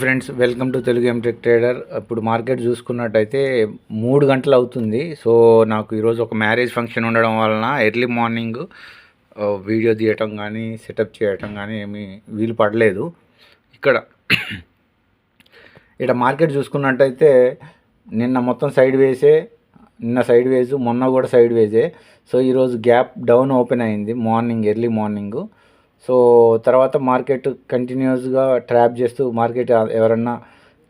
Friends, welcome to Telugu M Tech trader. ఇప్పుడు market చూసుకున్నట్టయితే 3 గంటలు అవుతుంది. సో నాకు ఈరోజు ఒక మ్యారేజ్ ఫంక్షన్ ఉండడం వలన ఎర్లీ మార్నింగ్ వీడియో తీయటం కానీ సెటప్ చేయటం కానీ ఏమీ వీలు పడలేదు. ఇక్కడ మార్కెట్ చూసుకున్నట్టయితే నిన్న మొత్తం సైడ్ వేసే, మొన్న కూడా సైడ్ వేసే. సో ఈరోజు గ్యాప్ డౌన్ ఓపెన్ అయింది ఎర్లీ మార్నింగ్. సో తర్వాత మార్కెట్ కంటిన్యూస్గా ట్రాప్ చేస్తూ మార్కెట్ ఎవరన్నా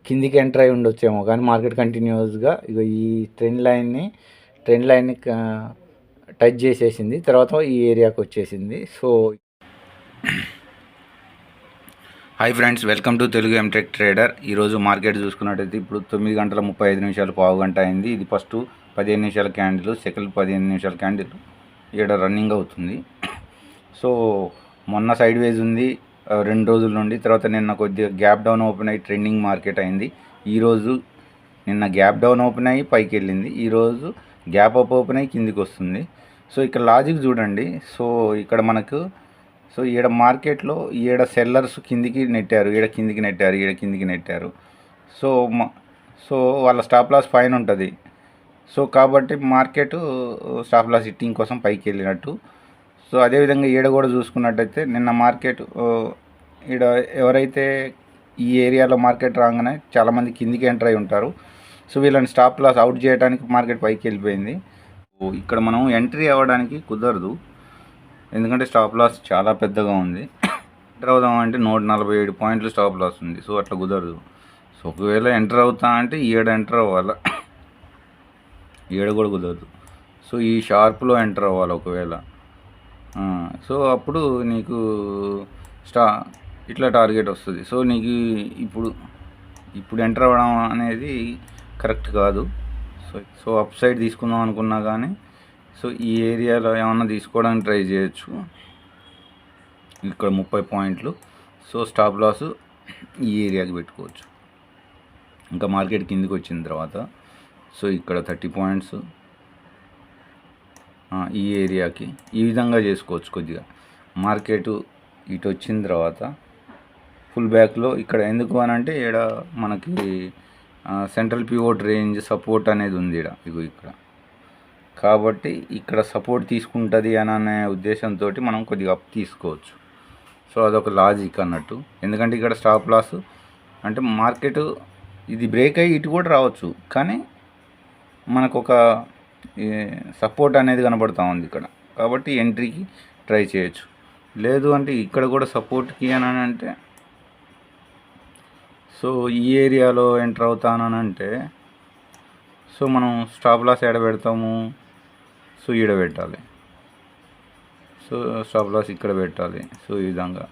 కిందికి ఎంటర్ అయి ఉండొచ్చేమో, కానీ మార్కెట్ కంటిన్యూస్గా ఈ ట్రెండ్ లైన్ని టచ్ చేసేసింది. తర్వాత ఈ ఏరియాకి వచ్చేసింది. So hi friends, welcome to Telugu M Tech trader. ఈరోజు మార్కెట్ చూసుకున్నట్టయితే ఇప్పుడు 9 గంటల 35 నిమిషాలు, పావు గంట అయింది. ఇది ఫస్ట్ 15 నిమిషాల క్యాండిల్, సెకండ్ 15 నిమిషాల క్యాండిల్ ఇక్కడ రన్నింగ్ అవుతుంది. సో మొన్న సైడ్ వేజ్ ఉంది 2 రోజుల నుండి. తర్వాత నిన్న కొద్దిగా గ్యాప్ డౌన్ ఓపెన్ అయ్యి ట్రెండింగ్ మార్కెట్ అయింది. ఈరోజు నిన్న గ్యాప్ డౌన్ ఓపెన్ అయ్యి పైకి వెళ్ళింది, ఈరోజు గ్యాప్ అప్ ఓపెన్ అయ్యి కిందికి వస్తుంది. సో ఇక్కడ లాజిక్ చూడండి. సో ఇక్కడ మనకు ఈడ మార్కెట్లో సెల్లర్స్ కిందికి నెట్టారు, కిందికి నెట్టారు. సో వాళ్ళ స్టాప్ లాస్ పైన ఉంటుంది. సో కాబట్టి మార్కెట్ స్టాప్ లాస్ హిట్టింగ్ కోసం పైకి వెళ్ళినట్టు. సో అదేవిధంగా ఈడ కూడా చూసుకున్నట్టయితే నిన్న మార్కెట్ ఈడ ఎవరైతే ఈ ఏరియాలో మార్కెట్ రాగానే చాలామంది కిందికి ఎంటర్ అయి ఉంటారు. సో వీళ్ళని స్టాప్ లాస్ అవుట్ చేయడానికి మార్కెట్ పైకి వెళ్ళిపోయింది. ఇక్కడ మనం ఎంట్రీ అవ్వడానికి కుదరదు, ఎందుకంటే స్టాప్ లాస్ చాలా పెద్దగా ఉంది. ఎంటర్ అవుదామంటే 147 పాయింట్లు స్టాప్ లాస్ ఉంది. సో అట్లా కుదరదు. సో ఒకవేళ ఎంటర్ అవుతా అంటే ఎంటర్ అవ్వాలి, కూడా కుదరదు. సో ఈ షార్ప్లో ఎంటర్ అవ్వాలి ఒకవేళ. సో అప్పుడు నీకు ఇట్లా టార్గెట్ వస్తుంది. సో నీకు ఇప్పుడు ఎంటర్ అవ్వడం అనేది కరెక్ట్ కాదు. సో అప్ సైడ్ తీసుకుందాం అనుకున్నా కానీ సో ఈ ఏరియాలో ఏమన్నా తీసుకోవడానికి ట్రై చేయొచ్చు. ఇక్కడ 30 పాయింట్లు. సో స్టాప్ లాస్ ఈ ఏరియాకి పెట్టుకోవచ్చు. ఇంకా మార్కెట్ కిందికి వచ్చిన తర్వాత సో ఇక్కడ 30 పాయింట్స్ ఈ ఏరియాకి ఈ విధంగా చేసుకోవచ్చు. కొద్దిగా మార్కెట్ ఇటు వచ్చిన తర్వాత ఫుల్ బ్యాక్లో ఇక్కడ ఎందుకు అని అంటే ఇక్కడ మనకి సెంట్రల్ పివోట్ రేంజ్ సపోర్ట్ అనేది ఉంది ఇక్కడ. కాబట్టి ఇక్కడ సపోర్ట్ తీసుకుంటుంది అనే ఉద్దేశంతో మనం కొద్దిగా అప్ తీసుకోవచ్చు. సో అదొక లాజిక్ అన్నట్టు. ఎందుకంటే ఇక్కడ స్టాప్ లాస్ అంటే మార్కెట్ ఇది బ్రేక్ అయ్యి ఇటు కూడా రావచ్చు, కానీ మనకు ఒక సపోర్ట్ అనేది కనబడుతూ ఉంది ఇక్కడ. కాబట్టి ఎంట్రీకి ట్రై చేయొచ్చు. లేదు అంటే ఇక్కడ కూడా సపోర్ట్కి అని అంటే సో ఈ ఏరియాలో ఎంటర్ అవుతానంటే సో మనం స్టాప్ లాస్ ఎక్కడ పెడతాము, సో ఈడ పెట్టాలి. సో స్టాప్ లాస్ ఇక్కడ పెట్టాలి. సో ఈ విధంగా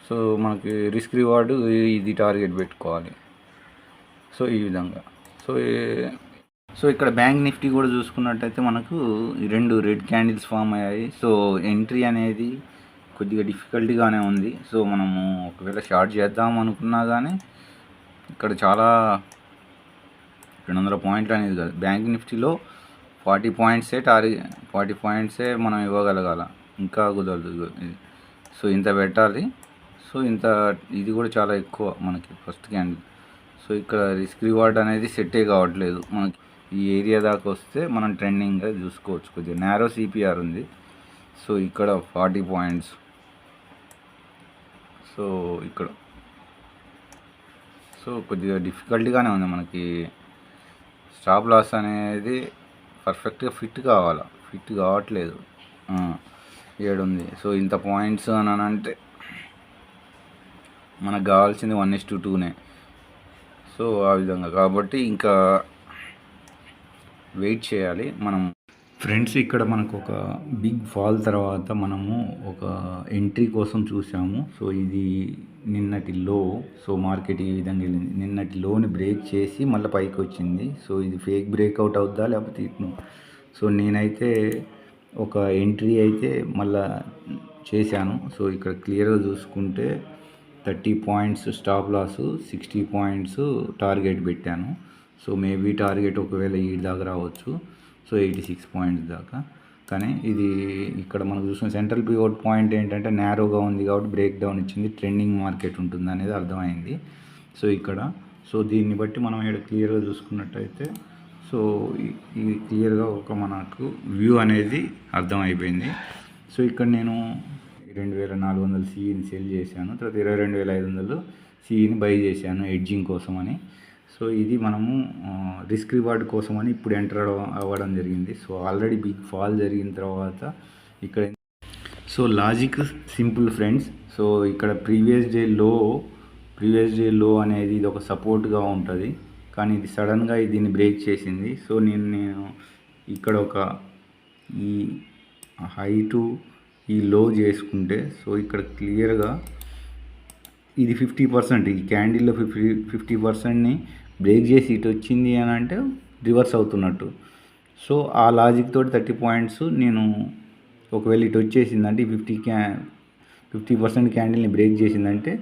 సో మనకి రిస్క్ రివార్డు ఇది టార్గెట్ పెట్టుకోవాలి. సో ఈ విధంగా సో ఇక్కడ బ్యాంక్ నిఫ్టీ కూడా చూసుకున్నట్టయితే మనకు 2 రెడ్ క్యాండిల్స్ ఫామ్ అయ్యాయి. సో ఎంట్రీ అనేది కొద్దిగా డిఫికల్టీగానే ఉంది. సో మనము ఒకవేళ షార్ట్ చేద్దాం అనుకున్నా కానీ ఇక్కడ చాలా 200 పాయింట్లు అనేది కాదు. బ్యాంక్ నిఫ్టీలో 40 పాయింట్సే మనం ఇవ్వగలగాల, ఇంకా కుదరదు. సో ఇంత పెట్టాలి. సో ఇది కూడా చాలా ఎక్కువ మనకి ఫస్ట్ క్యాండిల్. సో ఇక్కడ రిస్క్ రివార్డ్ అనేది సెట్టే కావట్లేదు మనకి. ఈ ఏరియా దాకా వస్తే మనం ట్రెండింగ్గా చూసుకోవచ్చు. కొద్దిగా నేరో సిపిఆర్ ఉంది. సో ఇక్కడ 40 పాయింట్స్. సో ఇక్కడ సో కొద్దిగా డిఫికల్టీగానే ఉంది మనకి. స్టాప్ లాస్ అనేది పర్ఫెక్ట్గా ఫిట్ కావట్లేదు. ఏడుంది. సో ఇంత పాయింట్స్ అని అంటే మనకు కావాల్సింది 1:2నే. సో ఆ విధంగా కాబట్టి ఇంకా వెయిట్ చేయాలి మనం. ఫ్రెండ్స్, ఇక్కడ మనకు ఒక బిగ్ ఫాల్ తర్వాత మనము ఒక ఎంట్రీ కోసం చూసాము. సో ఇది నిన్నటి లో. సో మార్కెట్ ఈ విధంగా వెళ్ళింది. నిన్నటి లోని బ్రేక్ చేసి మళ్ళీ పైకి వచ్చింది. సో ఇది ఫేక్ బ్రేక్అవుట్ అవుద్దా లేకపోతే ఇట్ను. సో నేనైతే ఒక ఎంట్రీ అయితే మళ్ళా చేశాను. సో ఇక్కడ క్లియర్గా చూసుకుంటే 30 points stop loss, 60 points target పెట్టాను. సో మేబీ టార్గెట్ ఒకవేళ ఈ దాకా రావచ్చు. సో 86 పాయింట్స్ దాకా. కానీ ఇది ఇక్కడ మనకు చూసిన సెంట్రల్ పివోట్ పాయింట్ ఏంటంటే నేరోగా ఉంది కాబట్టి బ్రేక్ డౌన్ ఇచ్చింది, ట్రెండింగ్ మార్కెట్ ఉంటుంది అనేది అర్థమైంది. సో ఇక్కడ సో దీన్ని బట్టి మనం ఇక్కడ క్లియర్గా చూసుకున్నట్టయితే సో ఇది క్లియర్గా ఒక మనకు వ్యూ అనేది అర్థమైపోయింది. సో ఇక్కడ నేను 2400 సిఈని సెల్ చేశాను, తర్వాత 22,500 సిఈని బై చేశాను ఎడ్జింగ్ కోసమని. సో ఇది మనము రిస్క్ రివార్డ్ కోసమని ఇప్పుడు ఎంటర్ అవ్వడం జరిగింది. సో ఆల్రెడీ బిగ్ ఫాల్ జరిగిన తర్వాత ఇక్కడ so logic simple friends. So ఇక్కడ ప్రీవియస్ డే లో అనేది ఇది ఒక సపోర్ట్గా ఉంటుంది, కానీ ఇది సడన్గా దీన్ని బ్రేక్ చేసింది. సో నేను ఇక్కడ ఒక ఈ హై టు ఈ లో చేసుకుంటే సో ఇక్కడ క్లియర్గా ఇది 50%, ఈ క్యాండిల్లో 50%ని బ్రేక్ చేసి ఇటు వచ్చింది అని అంటే రివర్స్ అవుతున్నట్టు. సో ఆ లాజిక్ తోటి 30 పాయింట్స్ నేను ఒకవేళ ఇటు వచ్చేసిందంటే 50% క్యాండిల్ని బ్రేక్ చేసిందంటే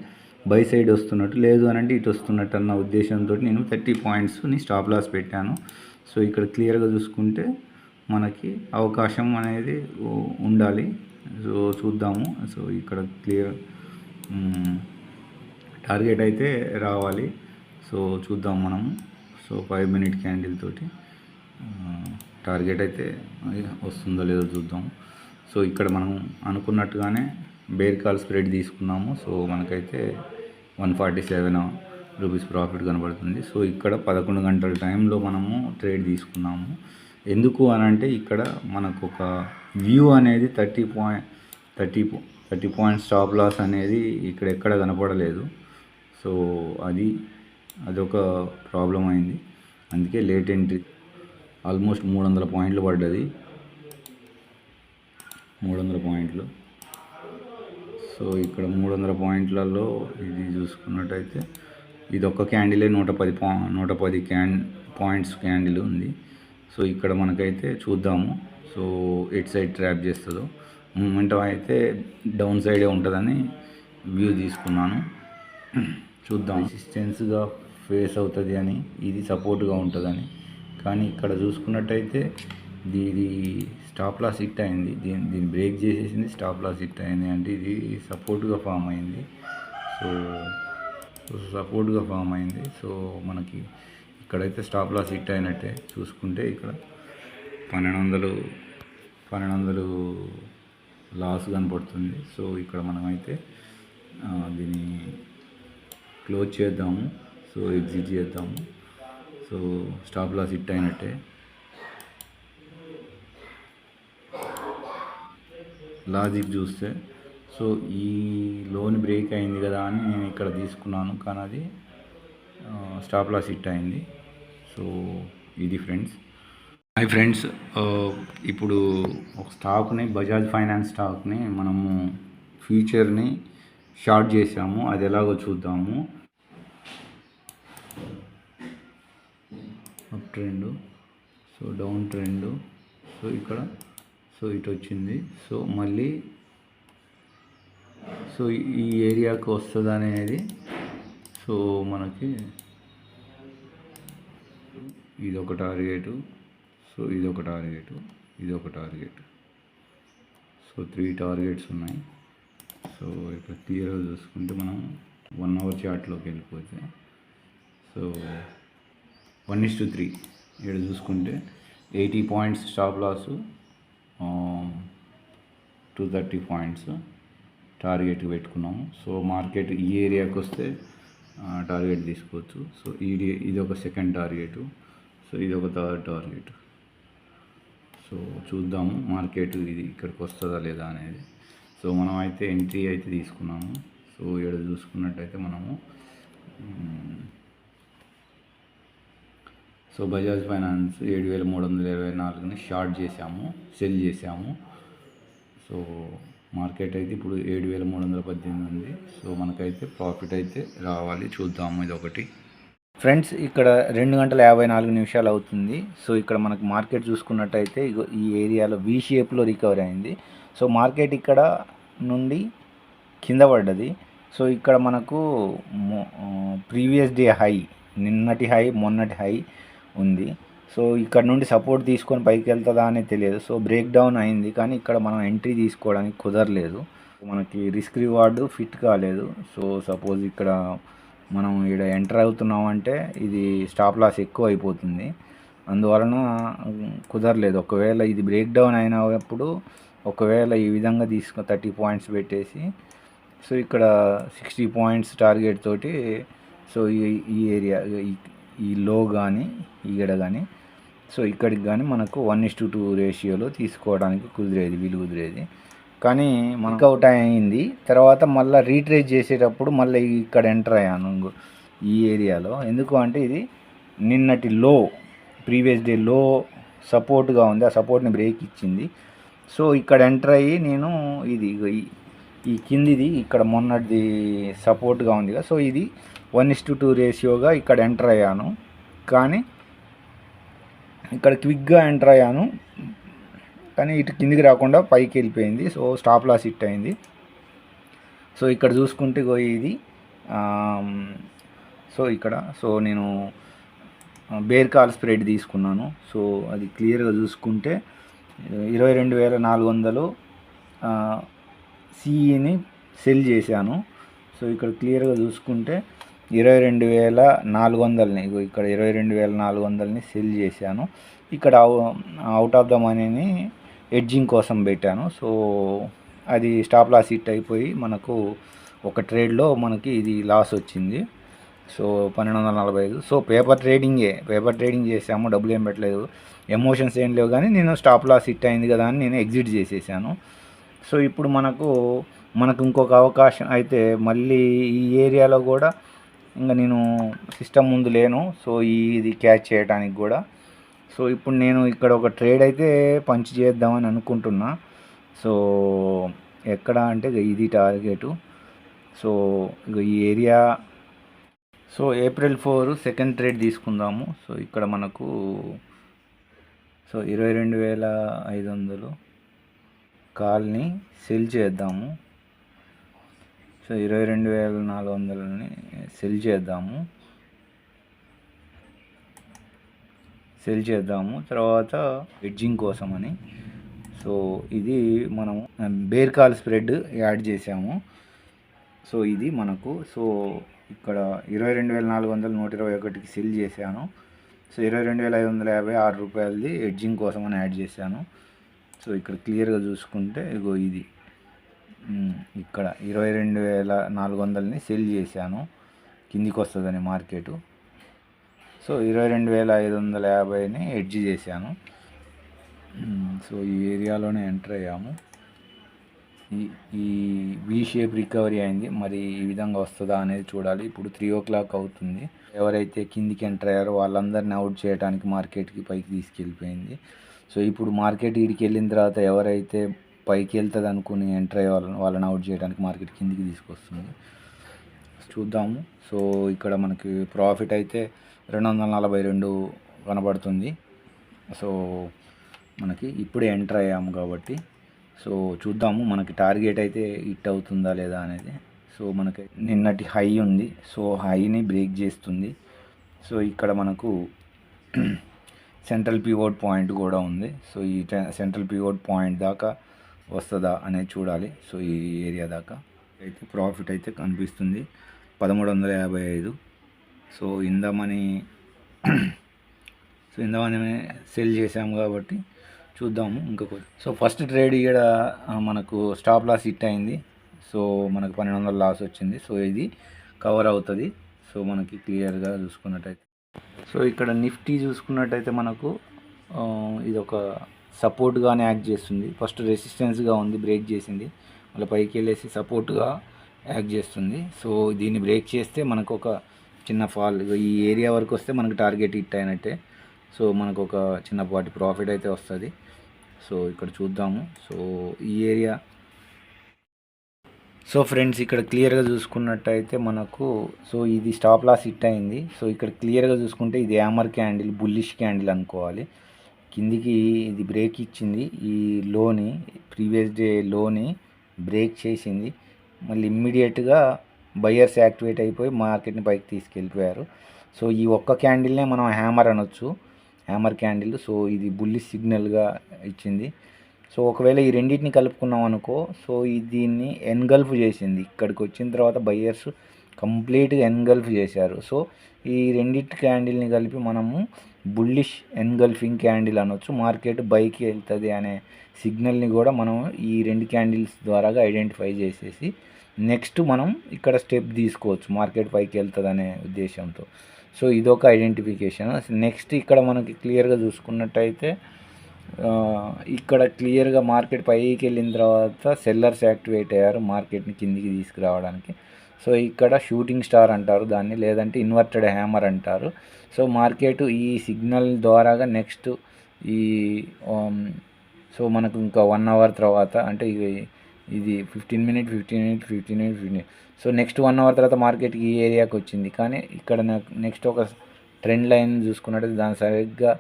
బై సైడ్ వస్తున్నట్టు, లేదు అని అంటే ఇటు వస్తున్నట్టు అన్న ఉద్దేశంతో నేను 30 పాయింట్స్ని స్టాప్ లాస్ పెట్టాను. సో ఇక్కడ క్లియర్గా చూసుకుంటే మనకి అవకాశం అనేది ఉండాలి. సో చూద్దాము. సో ఇక్కడ క్లియర్ టార్గెట్ అయితే రావాలి. సో చూద్దాం మనము. సో 5 మినిట్ క్యాండిల్ తోటి టార్గెట్ అయితే వస్తుందో లేదో చూద్దాం. సో ఇక్కడ మనం అనుకున్నట్టుగానే బేర్ కాల్ స్ప్రెడ్ తీసుకున్నాము. సో మనకైతే 147 రూపీస్ ప్రాఫిట్ కనబడుతుంది. సో ఇక్కడ 11 గంటల టైంలో మనము ట్రేడ్ తీసుకున్నాము. ఎందుకు అని అంటే ఇక్కడ మనకు ఒక వ్యూ అనేది 30 పాయింట్ స్టాప్ లాస్ అనేది ఇక్కడ ఎక్కడ కనపడలేదు. సో అదొక ప్రాబ్లం అయింది, అందుకే లేట్ ఎంట్రీ. ఆల్మోస్ట్ 300 పాయింట్లు పడ్డది, 300 పాయింట్లు. సో ఇక్కడ 300 పాయింట్లలో ఇది చూసుకున్నట్టయితే ఇది ఒక్క క్యాండిలే 110 పాయింట్స్ క్యాండిల్ ఉంది. సో ఇక్కడ మనకైతే చూద్దాము. సో ఎట్ సైడ్ ట్రాప్ చేస్తుందో. మూమెంటం అయితే డౌన్ సైడే ఉంటుందని వ్యూ తీసుకున్నాను. చూద్దాం. రెసిస్టెన్స్గా ఫేస్ అవుతుంది అని, ఇది సపోర్ట్గా ఉంటుందని. కానీ ఇక్కడ చూసుకున్నట్టయితే ఇది స్టాప్ లాస్ హిట్ అయింది, దీన్ని బ్రేక్ చేసేసింది, స్టాప్ లాస్ హిట్ అయింది అంటే ఇది సపోర్ట్గా ఫామ్ అయింది. సో సపోర్ట్గా ఫామ్ అయింది. సో మనకి ఇక్కడైతే స్టాప్ లాస్ హిట్ అయినట్టే చూసుకుంటే ఇక్కడ 1200 లాస్ కనపడుతుంది. సో ఇక్కడ మనమైతే దీన్ని క్లోజ్ చేద్దాము. సో ఎగ్జిట్ చేద్దాము. సో స్టాప్ లాస్ హిట్ అయినట్టే. లాజిక్ చూస్తే సో ఈ లోన్ బ్రేక్ అయింది కదా అని నేను ఇక్కడ తీసుకున్నాను, కానీ అది స్టాప్ లాస్ హిట్ అయింది. సో ఇది ఫ్రెండ్స్. హాయ్ ఫ్రెండ్స్, ఇప్పుడు ఒక స్టాక్ని, బజాజ్ ఫైనాన్స్ స్టాక్ని మనము ఫ్యూచర్ని షార్ట్ చేసాము. అది ఎలాగో చూద్దాము. Up trend, so down trend, so ఇక్కడ సో ఇటు వచ్చింది. సో మళ్ళీ సో ఈ ఏరియాకి వస్తుంది అనేది. సో మనకి ఇదొక టార్గెట్, సో ఇదొక టార్గెట్, ఇదొక టార్గెట్. సో 3 టార్గెట్స్ ఉన్నాయి. సో ఇక్కడ క్లియర్గా చూసుకుంటే మనం 1 అవర్ చార్ట్లోకి వెళ్ళిపోతే సో 1:3 ఇక్కడ చూసుకుంటే 80 points stop loss, 230 points target పెట్టుకున్నాము. సో మార్కెట్ ఈ ఏరియాకి వస్తే టార్గెట్ తీసుకోవచ్చు. సో ఇది ఒక సెకండ్ టార్గెట్, సో ఇది ఒక థర్డ్ టార్గెట్. సో చూద్దాము మార్కెట్ ఇది ఇక్కడికి వస్తుందా లేదా అనేది. సో మనం అయితే ఎంట్రీ అయితే తీసుకున్నాము. సో ఇక్కడ చూసుకున్నట్టయితే మనము సో బజాజ్ ఫైనాన్స్ 7,324ని షార్ట్ చేసాము, సెల్ చేసాము. సో మార్కెట్ అయితే ఇప్పుడు 7,318 ఉంది. సో మనకైతే ప్రాఫిట్ అయితే రావాలి, చూద్దాము. ఇది ఒకటి ఫ్రెండ్స్. ఇక్కడ 2:54 అవుతుంది. సో ఇక్కడ మనకు మార్కెట్ చూసుకున్నట్టయితే ఈ ఏరియాలో వి షేప్లో రికవర్ అయింది. సో మార్కెట్ ఇక్కడ నుండి కింద పడ్డది. సో ఇక్కడ మనకు ప్రీవియస్ డే హై, నిన్నటి హై, మొన్నటి హై ఉంది. సో ఇక్కడ నుండి సపోర్ట్ తీసుకొని పైకి వెళ్తుందా అనేది తెలియదు. సో బ్రేక్ డౌన్ అయింది, కానీ ఇక్కడ మనం ఎంట్రీ తీసుకోవడానికి కుదరలేదు. మనకి రిస్క్ రివార్డు ఫిట్ కాలేదు. సో సపోజ్ ఇక్కడ మనం ఇక్కడ ఎంటర్ అవుతున్నాం అంటే ఇది స్టాప్ లాస్ ఎక్కువ అయిపోతుంది. అందువలన కుదరలేదు. ఒకవేళ ఇది బ్రేక్ డౌన్ అయినప్పుడు ఒకవేళ ఈ విధంగా 30 పాయింట్స్ పెట్టేసి సో ఇక్కడ 60 పాయింట్స్ టార్గెట్ తోటి సో ఈ ఏరియా ఈ లో కానీ ఈగడ కానీ సో ఇక్కడికి కానీ మనకు 1:2 రేషియోలో తీసుకోవడానికి వీలు కుదిరేది. కానీ మనకు అవుట్ అయింది. తర్వాత మళ్ళీ రీట్రేస్ చేసేటప్పుడు మళ్ళీ ఇక్కడ ఎంటర్ అయ్యాను ఈ ఏరియాలో. ఎందుకు అంటే ఇది నిన్నటి లో, ప్రీవియస్ డే లో సపోర్ట్గా ఉంది. ఆ సపోర్ట్ని బ్రేక్ ఇచ్చింది. సో ఇక్కడ ఎంటర్ అయ్యి నేను ఇది ఈ కిందిది ఇక్కడ మొన్నటిది సపోర్ట్గా ఉంది కదా, సో ఇది 1:2 రేషియోగా ఇక్కడ ఎంటర్ అయ్యాను. కానీ ఇక్కడ క్విక్గా ఎంటర్ అయ్యాను, కానీ ఇటు కిందికి రాకుండా పైకి వెళ్ళిపోయింది. సో స్టాప్ లాస్ హిట్ అయింది. సో ఇక్కడ చూసుకుంటే ఇది సో ఇక్కడ సో నేను బేర్ కాల్ స్ప్రెడ్ తీసుకున్నాను. సో అది క్లియర్గా చూసుకుంటే 22,400 సిఈని సెల్ చేశాను. సో ఇక్కడ క్లియర్గా చూసుకుంటే 22,400ని ఇక్కడ 22,400ని సెల్ చేశాను. ఇక్కడ అవుట్ ఆఫ్ ద మనీని ఎడ్జింగ్ కోసం పెట్టాను. సో అది స్టాప్ లాస్ హిట్ అయిపోయి మనకు ఒక ట్రేడ్లో మనకి ఇది లాస్ వచ్చింది. సో 1245. సో పేపర్ ట్రేడింగ్ చేసాము, డబ్బులు ఏం పెట్టలేదు, ఎమోషన్స్ ఏం లేవు. కానీ నేను స్టాప్ లాస్ హిట్ అయింది కదా అని నేను ఎగ్జిట్ చేసేసాను. సో ఇప్పుడు మనకు ఇంకొక అవకాశం అయితే మళ్ళీ ఈ ఏరియాలో కూడా ఇంకా నేను సిస్టమ్ ముందు లేను. సో ఇది క్యాచ్ చేయడానికి కూడా సో ఇప్పుడు నేను ఇక్కడ ఒక ట్రేడ్ అయితే పంచ్ చేద్దామని అనుకుంటున్నా. సో ఎక్కడ అంటే ఇది టార్గెటు. సో ఈ area so April 4 second trade తీసుకుందాము. సో ఇక్కడ మనకు సో 22,500 కాల్ని సెల్ చేద్దాము. సో 22,400ని సెల్ చేద్దాము తర్వాత ఎడ్జింగ్ కోసమని. సో ఇది మనము బేర్ కాల్ స్ప్రెడ్ యాడ్ చేసాము. సో ఇది మనకు సో ఇక్కడ 22,400 121కి సెల్ చేశాను. సో 22,550 రూపాయలది ఎడ్జింగ్ కోసం అని యాడ్ చేశాను. సో ఇక్కడ క్లియర్గా చూసుకుంటే ఇది ఇక్కడ 22,400ని సెల్ చేశాను కిందికి వస్తుందని మార్కెటు. సో 22,550ని ఎడ్జ్ చేశాను. సో ఈ ఏరియాలోనే ఎంటర్ అయ్యాము. ఈ వి షేప్ రికవరీ అయింది. మరి ఈ విధంగా వస్తుందా అనేది చూడాలి. ఇప్పుడు 3 o'clock అవుతుంది. ఎవరైతే కిందికి ఎంటర్ అయ్యారో వాళ్ళందరినీ అవుట్ చేయడానికి మార్కెట్కి పైకి తీసుకెళ్ళిపోయింది. సో ఇప్పుడు మార్కెట్ ఇడికి వెళ్ళిన తర్వాత ఎవరైతే పైకి వెళ్తుంది అనుకుని ఎంటర్ అయ్యే వాళ్ళని అవుట్ చేయడానికి మార్కెట్ కిందికి తీసుకొస్తుంది. చూద్దాము. సో ఇక్కడ మనకి ప్రాఫిట్ అయితే 242 కనబడుతుంది. సో మనకి ఇప్పుడే ఎంటర్ అయ్యాము కాబట్టి సో చూద్దాము మనకి టార్గెట్ అయితే హిట్ అవుతుందా లేదా అనేది. సో మనకి నిన్నటి హై ఉంది. సో హైని బ్రేక్ చేస్తుంది. సో ఇక్కడ మనకు సెంట్రల్ పివోట్ పాయింట్ కూడా ఉంది. సో ఈ సెంట్రల్ పివోట్ పాయింట్ దాకా వస్తుందా అనేది చూడాలి. సో ఈ ఏరియా దాకా అయితే ప్రాఫిట్ అయితే కనిపిస్తుంది 1355. సో ఇందామని సెల్ చేసాము కాబట్టి చూద్దాము ఇంకొక. సో ఫస్ట్ ట్రేడ్ ఇక్కడ మనకు స్టాప్ లాస్ హిట్ అయింది. సో మనకు 1200 లాస్ వచ్చింది. సో ఇది కవర్ అవుతుంది. సో మనకి క్లియర్గా చూసుకున్నట్టయితే సో ఇక్కడ నిఫ్టీ చూసుకున్నట్టయితే మనకు ఇది ఒక సపోర్ట్గానే యాక్ట్ చేస్తుంది. ఫస్ట్ రెసిస్టెన్స్గా ఉంది, బ్రేక్ చేసింది, మళ్ళీ పైకి వెళ్ళేసి సపోర్ట్గా యాక్ట్ చేస్తుంది. సో దీన్ని బ్రేక్ చేస్తే మనకు ఒక చిన్న ఫాల్ ఈ ఏరియా వరకు వస్తే మనకు టార్గెట్ హిట్ అయినట్టే. సో మనకు ఒక చిన్నపాటి ప్రాఫిట్ అయితే వస్తుంది. సో ఇక్కడ చూద్దాము. సో ఈ ఏరియా సో ఫ్రెండ్స్ ఇక్కడ క్లియర్గా చూసుకున్నట్టయితే మనకు సో ఇది స్టాప్ లాస్ హిట్ అయింది. సో ఇక్కడ క్లియర్గా చూసుకుంటే ఇది హ్యామర్ క్యాండిల్, బుల్లిష్ క్యాండిల్ అనుకోవాలి. కిందికి ఇది బ్రేక్ ఇచ్చింది. ఈ లోని ప్రీవియస్ డే లోని బ్రేక్ చేసింది. మళ్ళీ ఇమ్మీడియట్గా బయర్స్ యాక్టివేట్ అయిపోయి మార్కెట్ని పైకి తీసుకెళ్ళిపోయారు. సో ఈ ఒక్క క్యాండిల్నే మనం హ్యామర్ అనొచ్చు, హ్యామర్ క్యాండిల్. సో ఇది బుల్లిష్ సిగ్నల్గా ఇచ్చింది. సో ఒకవేళ ఈ రెండింటిని కలుపుకున్నాం అనుకో, సో దీన్ని ఎన్గల్ఫ్ చేసింది. ఇక్కడికి వచ్చిన తర్వాత బయ్యర్స్ కంప్లీట్గా ఎన్గల్ఫ్ చేశారు. సో ఈ రెండింటి క్యాండిల్ని కలిపి మనము బుల్లిష్ ఎన్గల్ఫింగ్ క్యాండిల్ అనొచ్చు. మార్కెట్ బైకి వెళ్తుంది అనే సిగ్నల్ని కూడా మనం ఈ రెండు క్యాండిల్స్ ద్వారాగా ఐడెంటిఫై చేసేసి నెక్స్ట్ మనం ఇక్కడ స్టెప్ తీసుకోవచ్చు మార్కెట్ పైకి వెళ్తుంది అనే ఉద్దేశంతో. సో ఇదొక ఐడెంటిఫికేషన్. నెక్స్ట్ ఇక్కడ మనకి క్లియర్గా చూసుకున్నట్టయితే ఇక్కడ క్లియర్గా మార్కెట్ పైకి వెళ్ళిన తర్వాత సెల్లర్స్ యాక్టివేట్ అయ్యారు మార్కెట్ని కిందికి తీసుకురావడానికి. సో ఇక్కడ షూటింగ్ స్టార్ అంటారు దాన్ని, లేదంటే ఇన్వర్టెడ్ హ్యామర్ అంటారు. సో మార్కెట్ ఈ సిగ్నల్ ద్వారాగా నెక్స్ట్ ఈ సో మనకు ఇంకా 1 అవర్ తర్వాత అంటే ఇది 15 మినిట్. సో నెక్స్ట్ 1 అవర్ తర్వాత మార్కెట్కి ఈ ఏరియాకి వచ్చింది. కానీ ఇక్కడ నెక్స్ట్ ఒక ట్రెండ్ లైన్ చూసుకున్నట్టయితే దాని సరిగ్గా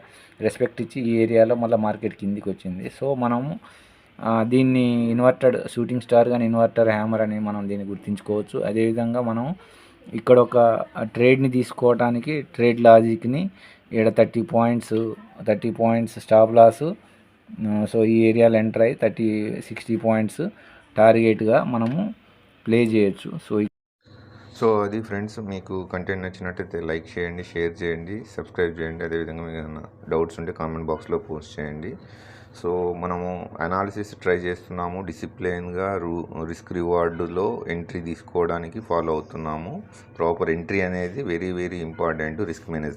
రెస్పెక్ట్ ఇచ్చి ఈ ఏరియాలో మళ్ళీ మార్కెట్ కిందికి వచ్చింది. సో మనము దీన్ని ఇన్వర్టెడ్ షూటింగ్ స్టార్ కానీ ఇన్వర్టర్ హ్యామర్ అని మనం దీన్ని గుర్తించుకోవచ్చు. అదేవిధంగా మనం ఇక్కడ ఒక ట్రేడ్ని తీసుకోవడానికి ట్రేడ్ లాజిక్ని ఇక్కడ 30 పాయింట్స్ స్టాప్ లాసు. సో ఈ ఏరియాలో ఎంటర్ అయ్యి 60 పాయింట్స్ టార్గెట్గా మనము ప్లే చేయొచ్చు. సో అది ఫ్రెండ్స్, మీకు కంటెంట్ నచ్చినట్టయితే లైక్ చేయండి, షేర్ చేయండి, సబ్స్క్రైబ్ చేయండి. అదేవిధంగా మీకు ఏమైనా డౌట్స్ ఉంటే కామెంట్ బాక్స్లో పోస్ట్ చేయండి. సో మనము అనాలిసిస్ ట్రై చేస్తున్నాము, డిసిప్లిన్గా రిస్క్ రివార్డులో ఎంట్రీ తీసుకోవడానికి ఫాలో అవుతున్నాము. ప్రాపర్ ఎంట్రీ అనేది very very important risk management.